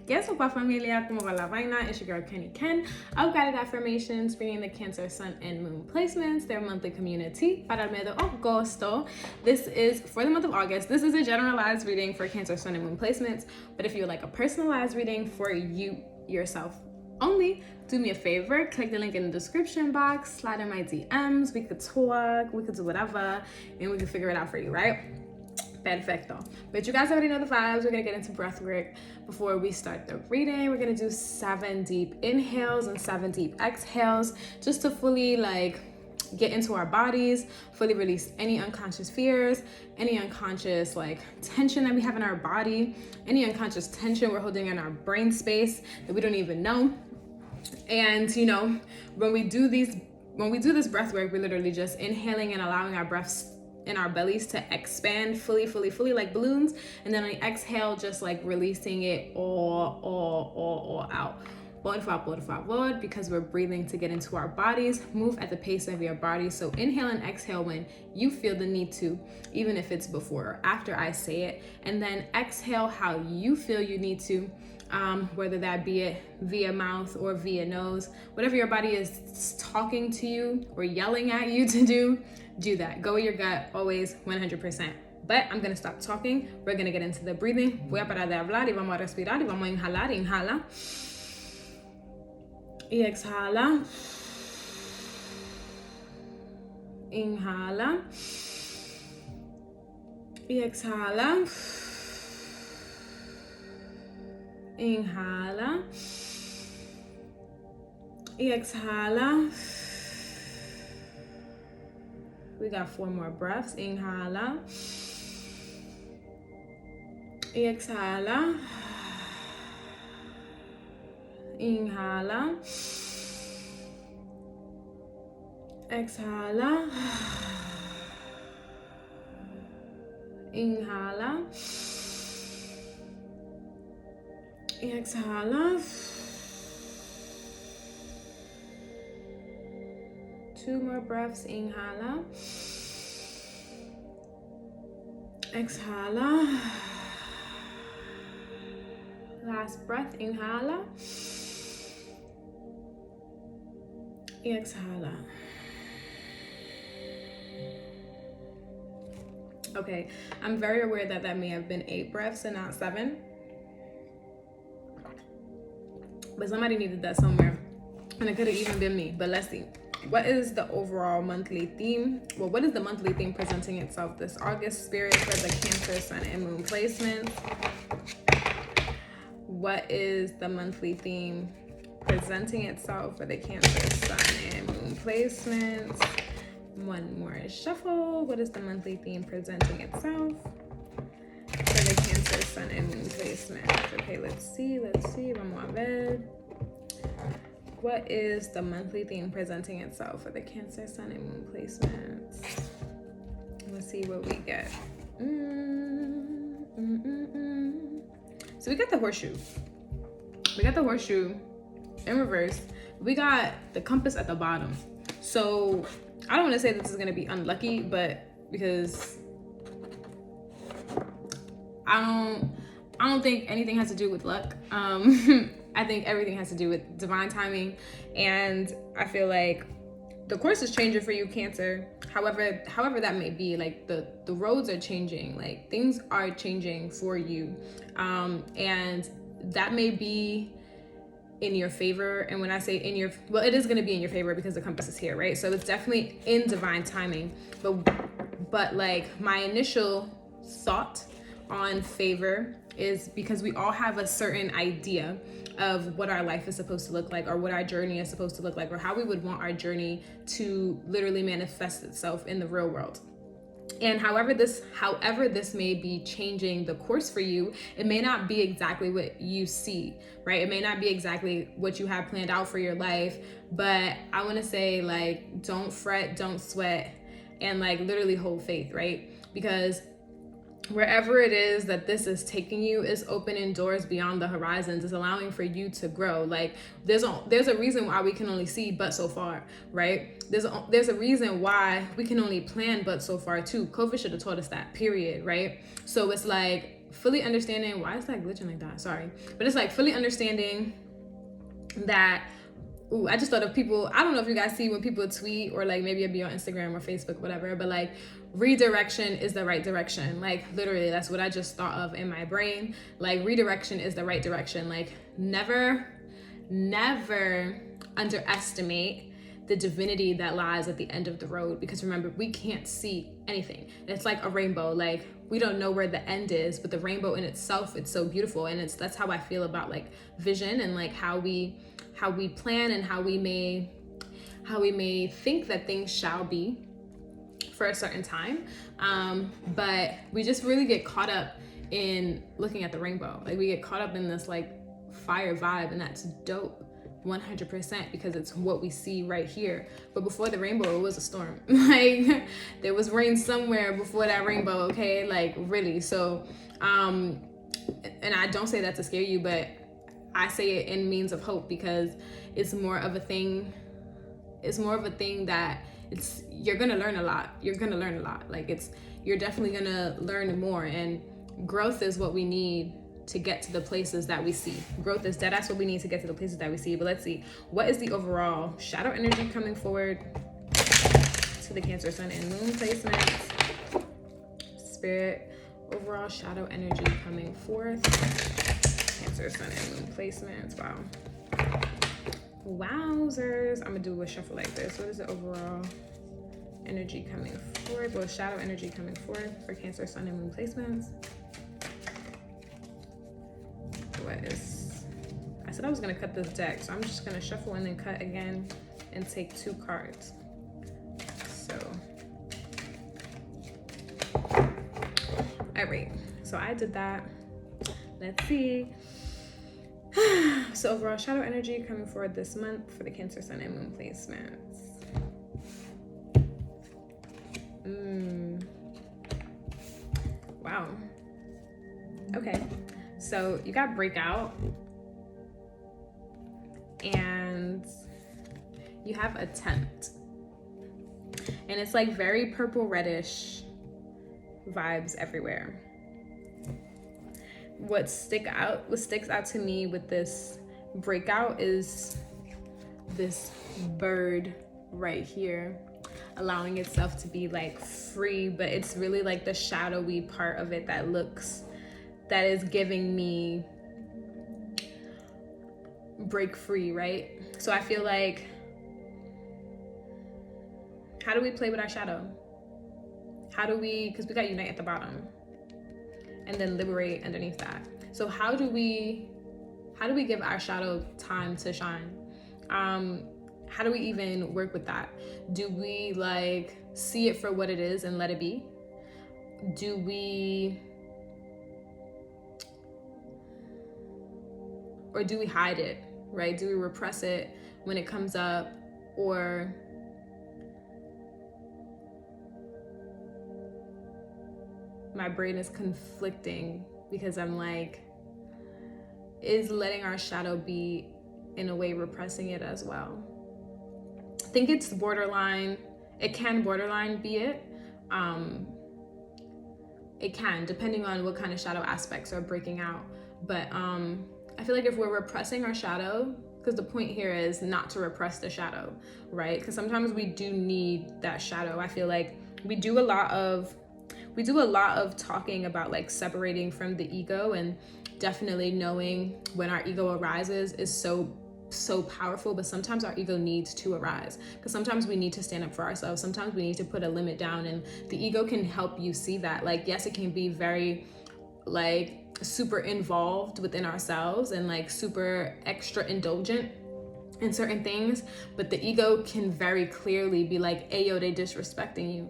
¿Qué sopa familia? ¿Cómo va la vaina? It's your girl Kenny Ken of Guided Affirmations, bringing the Cancer, Sun, and Moon placements, their monthly community para el mes de agosto. This is for the month of August. This is a generalized reading for Cancer, Sun, and Moon placements, but if you would like a personalized reading for you yourself only, do me a favor, click the link in the description box, slide in my DMs, we could talk, we could do whatever, and we can figure it out for you, right? Perfecto. But you guys already know the vibes. We're gonna get into breath work before we start the reading. We're gonna do 7 deep inhales and 7 deep exhales just to fully get into our bodies, fully release any unconscious fears, any unconscious tension that we have in our body, any unconscious tension we're holding in our brain space that we don't even know. And when we do this breath work, we're literally just inhaling and allowing our breaths in our bellies to expand fully like balloons, and then on the exhale, just releasing it all out. Por favor, because we're breathing to get into our bodies. Move at the pace of your body. So inhale and exhale when you feel the need to, even if it's before or after I say it, and then exhale how you feel you need to, whether that be it via mouth or via nose. Whatever your body is talking to you or yelling at you to do that. Go with your gut, always 100%. But I'm gonna stop talking. We're gonna get into the breathing. Voy a parar de hablar y vamos a respirar y vamos a inhalar. Inhala. Y exhala. Inhala. Y exhala. Inhala. Y exhala. We got 4 more breaths. Inhala. Y exhala. Inhala. Exhala. Inhala. Y exhala. 2 more breaths. Inhala. Exhala. Last breath. Inhala. Y exhala. Okay, I'm very aware that may have been 8 breaths and not 7. But somebody needed that somewhere. And it could have even been me. But let's see. What is the overall monthly theme? Well, what is the monthly theme presenting itself this August, Spirit, for the Cancer, Sun, and Moon placements? What is the monthly theme presenting itself for the Cancer, Sun, and Moon placements? One more shuffle. What is the monthly theme presenting itself for the Cancer, Sun, and Moon placements? Okay, let's see. Vamos a ver. What is the monthly theme presenting itself for the Cancer, Sun, and Moon placements? Let's see what we get. So we got the horseshoe. We got the horseshoe in reverse. We got the compass at the bottom. So I don't want to say this is going to be unlucky, but because I don't think anything has to do with luck. I think everything has to do with divine timing, and I feel like the course is changing for you, Cancer. However that may be, the roads are changing, things are changing for you, and that may be in your favor. And when I say it is going to be in your favor because the compass is here, right? So it's definitely in divine timing. But my initial thought on favor is because we all have a certain idea of what our life is supposed to look like, or what our journey is supposed to look like, or how we would want our journey to literally manifest itself in the real world. And however this may be changing the course for you, it may not be exactly what you see, right? It may not be exactly what you have planned out for your life, but I want to say don't fret, don't sweat, and literally hold faith, right? Because wherever it is that this is taking you is opening doors beyond the horizons. It's allowing for you to grow. There's a reason why we can only see but so far, right? There's a reason why we can only plan but so far too. COVID should have taught us that, period, right? So it's fully understanding, why is that glitching like that? Sorry. But it's like fully understanding that, I just thought of people, I don't know if you guys see when people tweet, or like maybe it'd be on Instagram or Facebook, whatever, but like redirection is the right direction. Like literally, that's what I just thought of in my brain. Like redirection is the right direction. Like never underestimate the divinity that lies at the end of the road, because remember, we can't see anything. It's like a rainbow. Like we don't know where the end is, but the rainbow in itself, it's so beautiful. And that's how I feel about like vision, and like how we plan, and how we may think that things shall be for a certain time, but we just really get caught up in looking at the rainbow. Like we get caught up in this like fire vibe, and that's dope 100%, because it's what we see right here. But before the rainbow, it was a storm. Like there was rain somewhere before that rainbow, okay? Like really. So and I don't say that to scare you, but I say it in means of hope, because it's more of a thing that you're gonna learn a lot. Like you're definitely gonna learn more, and growth is what we need to get to the places that we see. Growth is that's what we need to get to the places that we see. But let's see, what is the overall shadow energy coming forward to the Cancer, Sun, and Moon placements? Spirit, overall shadow energy coming forth. Cancer, Sun, and Moon placements. Wow. Wowzers. I'm gonna do a shuffle like this. What is the overall energy coming forward? Well, shadow energy coming forward for Cancer, Sun, and Moon placements. I said I was gonna cut this deck, so I'm just gonna shuffle and then cut again and take 2 cards. So, all right, so I did that. Let's see. So overall shadow energy coming forward this month for the Cancer, Sun, and Moon placements. Wow. Okay. So you got breakout, and you have attempt, and it's like very purple reddish vibes everywhere. What sticks out to me with this breakout is this bird right here, allowing itself to be like free, but it's really like the shadowy part of it that is giving me break free, right? So I feel like, how do we play with our shadow? Because we got unite at the bottom and then liberate underneath that. So how do we give our shadow time to shine? How do we even work with that? Do we like see it for what it is and let it be? Do we hide it, right? Do we repress it when it comes up? Or my brain is conflicting, because I'm like, is letting our shadow be in a way repressing it as well? I think it's borderline. It can borderline be it. It can, depending on what kind of shadow aspects are breaking out. But I feel like if we're repressing our shadow, because the point here is not to repress the shadow, right? Because sometimes we do need that shadow. I feel like we do a lot of talking about like separating from the ego, and definitely knowing when our ego arises is so powerful. But sometimes our ego needs to arise, because sometimes we need to stand up for ourselves. Sometimes we need to put a limit down, and the ego can help you see that. Like, yes, it can be very like super involved within ourselves and like super extra indulgent in certain things, but the ego can very clearly be like, ayo, they disrespecting you,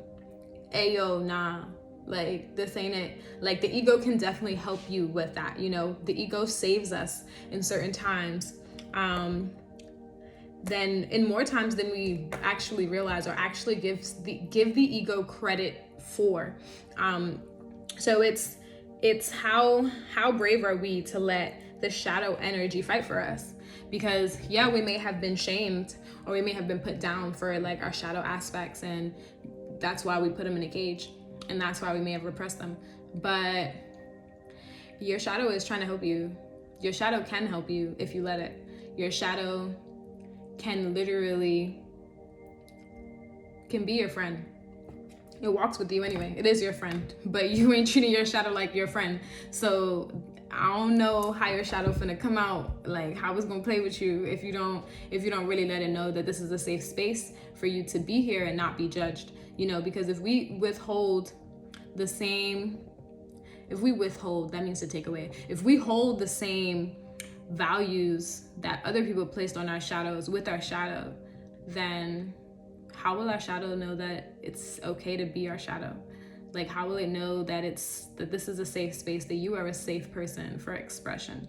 ayo, nah, like this ain't it. Like the ego can definitely help you with that, you know. The ego saves us in certain times, then in more times than we actually realize, or actually give the ego credit for. So it's how brave are we to let the shadow energy fight for us? Because yeah, we may have been shamed, or we may have been put down for like our shadow aspects, and that's why we put them in a cage, and that's why we may have repressed them. But Your shadow is trying to help you. Your shadow can help you if you let it. Your shadow can literally be your friend. It walks with you anyway. It is your friend, but you ain't treating your shadow like your friend. So I don't know how your shadow finna come out, like how it's gonna play with you if you don't really let it know that this is a safe space for you to be here and not be judged. You know, because if we withhold, that means to take away. If we hold the same values that other people placed on our shadows with our shadow, then how will our shadow know that it's okay to be our shadow? Like, how will it know that this is a safe space, that you are a safe person for expression?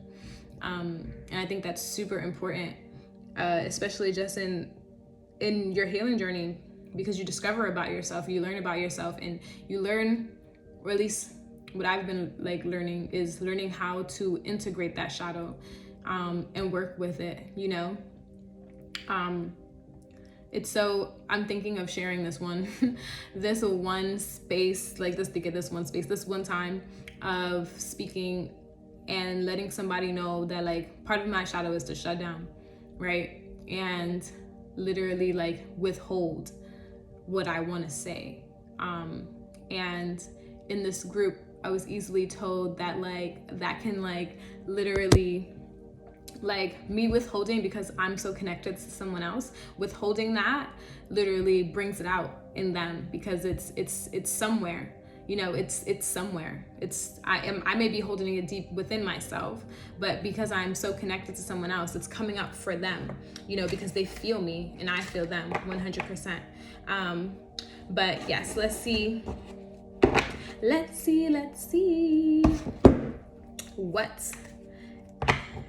And I think that's super important, especially just in your healing journey, because you discover about yourself, you learn about yourself, and you learn, or at least what I've been like learning is learning how to integrate that shadow, and work with it, you know? I'm thinking of sharing this one space, this one time of speaking and letting somebody know that like part of my shadow is to shut down, right? And literally like withhold what I want to say. And in this group, I was easily told that like that can like literally, like me withholding because I'm so connected to someone else, withholding that literally brings it out in them, because it's somewhere, you know, it's somewhere. I may be holding it deep within myself, but because I'm so connected to someone else, it's coming up for them, you know, because they feel me and I feel them 100%. But yes, let's see what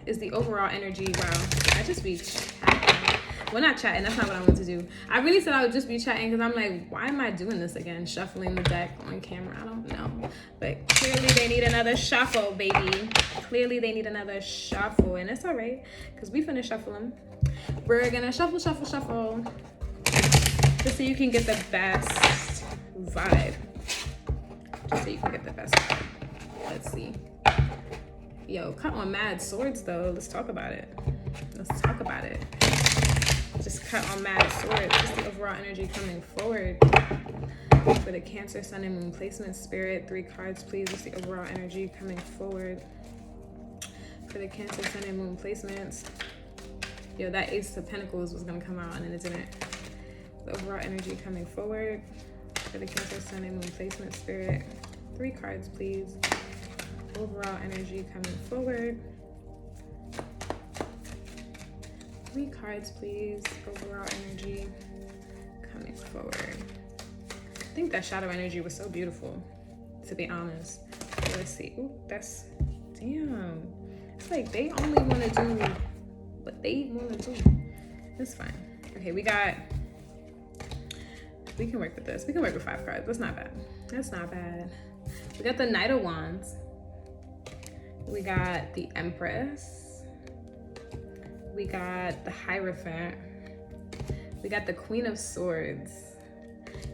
is the overall energy. Wow, I just be chatting. Well, not chatting, that's not what I want to do. I really said I would just be chatting because I'm like, why am I doing this again? Shuffling the deck on camera, I don't know. But clearly they need another shuffle, baby. Clearly they need another shuffle, and it's all right, because we finna shuffle them. We're gonna shuffle, just so you can get the best vibe. Let's see. Yo, cut on mad swords though. Let's talk about it. Just cut on mad swords. Just the overall energy coming forward for the Cancer, Sun, and Moon placement. Spirit, 3 cards, please. Just the overall energy coming forward for the Cancer, Sun, and Moon placements. Yo, that Ace of Pentacles was gonna come out and it didn't. The overall energy coming forward for the Cancer, Sun, and Moon placement. Spirit, 3 cards, please. Overall energy coming forward. 3 cards, please. Overall energy coming forward. I think that shadow energy was so beautiful, to be honest. Let's see. Ooh, that's, damn. It's like they only want to do what they want to do. That's fine. Okay, we can work with this. We can work with 5 cards. That's not bad. We got the Knight of Wands. We got the Empress. We got the Hierophant. We got the Queen of Swords.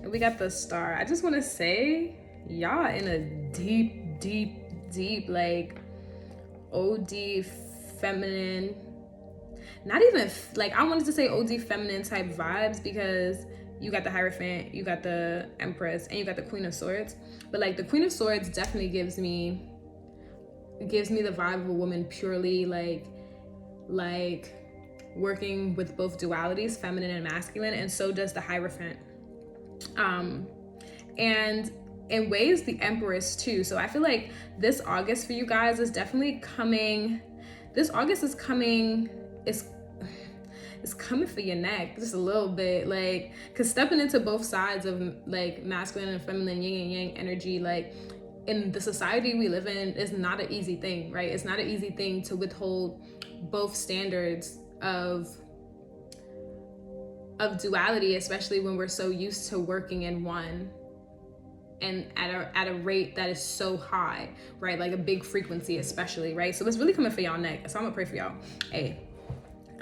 And we got the Star. I just want to say, y'all in a deep, like, OD feminine. Not even, like, I wanted to say OD feminine type vibes, because you got the Hierophant, you got the Empress, and you got the Queen of Swords. But, like, the Queen of Swords definitely gives me the vibe of a woman purely like working with both dualities, feminine and masculine, and so does the Hierophant. And in ways, the Empress too. So I feel like this August for you guys is definitely coming. This August is coming. It's coming for your neck just a little bit, like, because stepping into both sides of like masculine and feminine, yin and yang energy, like, in the society we live in, is not an easy thing, right? It's not an easy thing to withhold both standards of duality, especially when we're so used to working in one and at a rate that is so high, right? Like a big frequency especially, right? So it's really coming for y'all neck. So I'm gonna pray for y'all. Hey.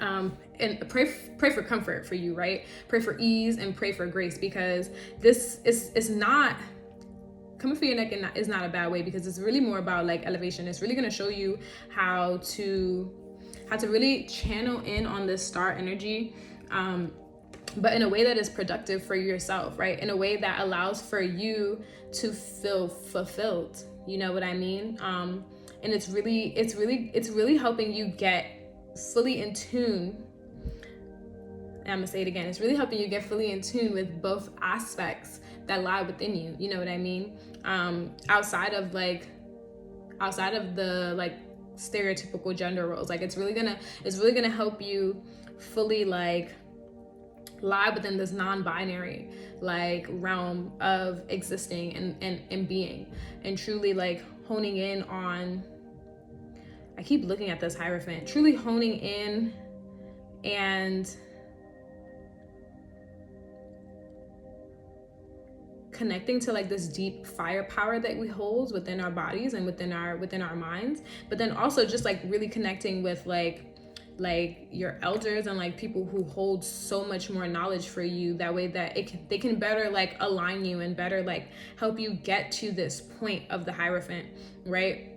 And pray for comfort for you, right? Pray for ease and pray for grace, because this is not coming for your neck is not a bad way, because it's really more about like elevation. It's really going to show you how to really channel in on this star energy, but in a way that is productive for yourself, right? In a way that allows for you to feel fulfilled. You know what I mean? And it's really helping you get fully in tune. And I'm gonna say it again. It's really helping you get fully in tune with both aspects that lie within you. You know what I mean? Outside of the like stereotypical gender roles. Like it's really gonna help you fully like lie within this non-binary like realm of existing and being, and truly like honing in on, I keep looking at this Hierophant, truly honing in and connecting to like this deep firepower that we hold within our bodies and within our minds, but then also just like really connecting with like your elders and like people who hold so much more knowledge for you, that way that they can better like align you and better like help you get to this point of the Hierophant, right?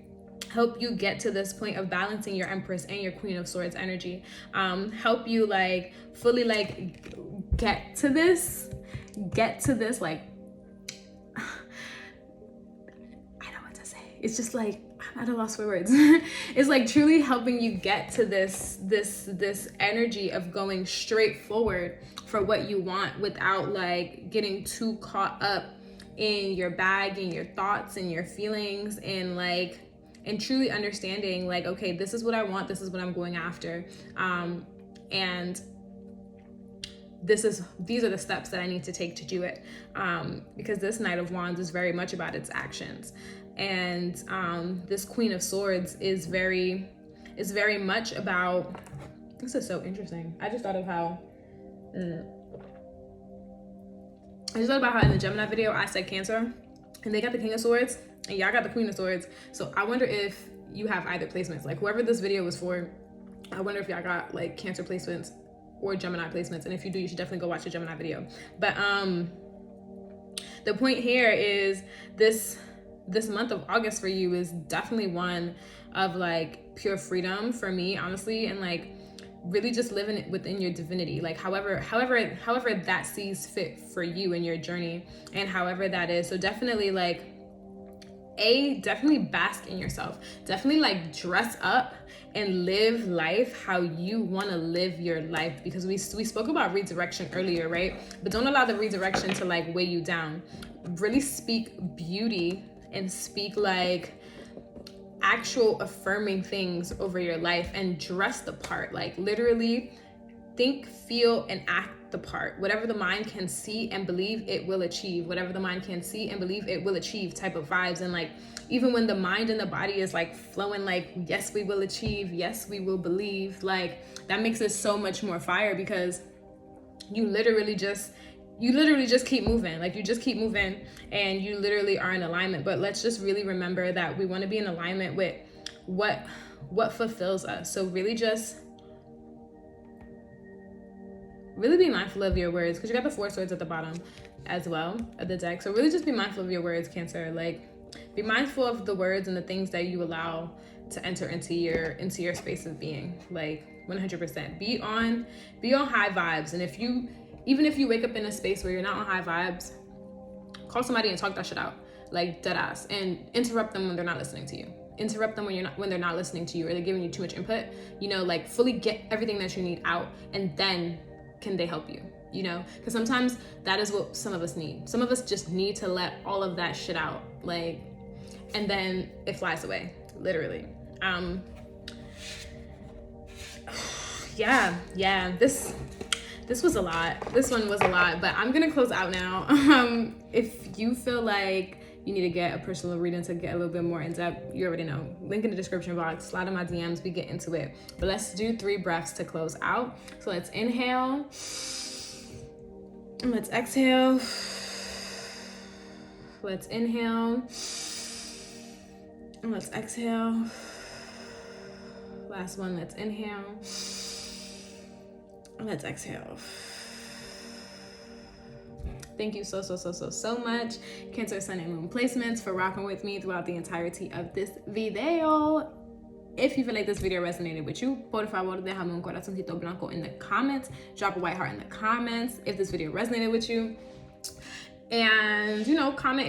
Help you get to this point of balancing your Empress and your Queen of Swords energy. Help you like fully like get to this like, I don't know what to say. It's just like, I'm at a loss for words. It's like truly helping you get to this energy of going straight forward for what you want, without like getting too caught up in your bag and your thoughts and your feelings, and like, and truly understanding like, okay, this is what I want, this is what I'm going after, and these are the steps that I need to take to do it, because this Knight of Wands is very much about its actions, and this Queen of Swords is very much about, this is so interesting. I just thought of how in the Gemini video I said Cancer, and they got the King of Swords and y'all got the Queen of Swords. So I wonder if you have either placements, like whoever this video was for, I wonder if y'all got like Cancer placements or Gemini placements, and if you do, you should definitely go watch the Gemini video. But the point here is this month of August for you is definitely one of like pure freedom for me, honestly, and like really just living it within your divinity, like however that sees fit for you in your journey, and however that is. So definitely like definitely bask in yourself, definitely like dress up and live life how you want to live your life, because we spoke about redirection earlier, right? But don't allow the redirection to like weigh you down. Really speak beauty and speak like actual affirming things over your life, and dress the part. Like literally think, feel, and act the part. Whatever the mind can see and believe, it will achieve. Whatever the mind can see and believe, it will achieve type of vibes. And like even when the mind and the body is like flowing like, yes, we will achieve, yes, we will believe, like that makes it so much more fire, because you literally just keep moving. Like you just keep moving and you literally are in alignment. But let's just really remember that we want to be in alignment with what fulfills us. So really be mindful of your words, because you got the 4 swords at the bottom as well of the deck. So really just be mindful of your words, Cancer. Like be mindful of the words and the things that you allow to enter into your space of being. Like 100% be on high vibes. And even if you wake up in a space where you're not on high vibes, call somebody and talk that shit out, like dead ass, and interrupt them when they're not listening to you. Interrupt them when they're not listening to you, or they're giving you too much input. You know, like fully get everything that you need out, and then can they help you? You know, because sometimes that is what some of us need. Some of us just need to let all of that shit out, like, and then it flies away, literally. Yeah. This was a lot. This one was a lot, but I'm gonna close out now. If you feel like you need to get a personal reading to get a little bit more in depth, you already know. Link in the description box, slide in my DMs, we get into it. But let's do 3 breaths to close out. So let's inhale. And let's exhale. Let's inhale. And let's exhale. Last one, let's inhale. And let's exhale. Thank you so much, Cancer, Sun, and Moon placements, for rocking with me throughout the entirety of this video. If you feel like this video resonated with you, por favor, déjame un corazoncito blanco in the comments. Drop a white heart in the comments if this video resonated with you. And, you know, comment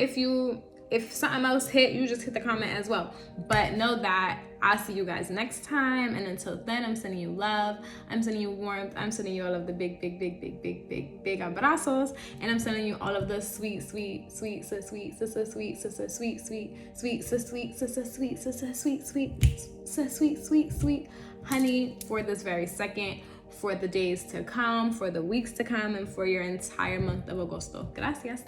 if something else hit, you just hit the comment as well. But know that I'll see you guys next time. And until then, I'm sending you love. I'm sending you warmth. I'm sending you all of the big abrazos. And I'm sending you all of the sweet honey for this very second, for the days to come, for the weeks to come, and for your entire month of Agosto. Gracias.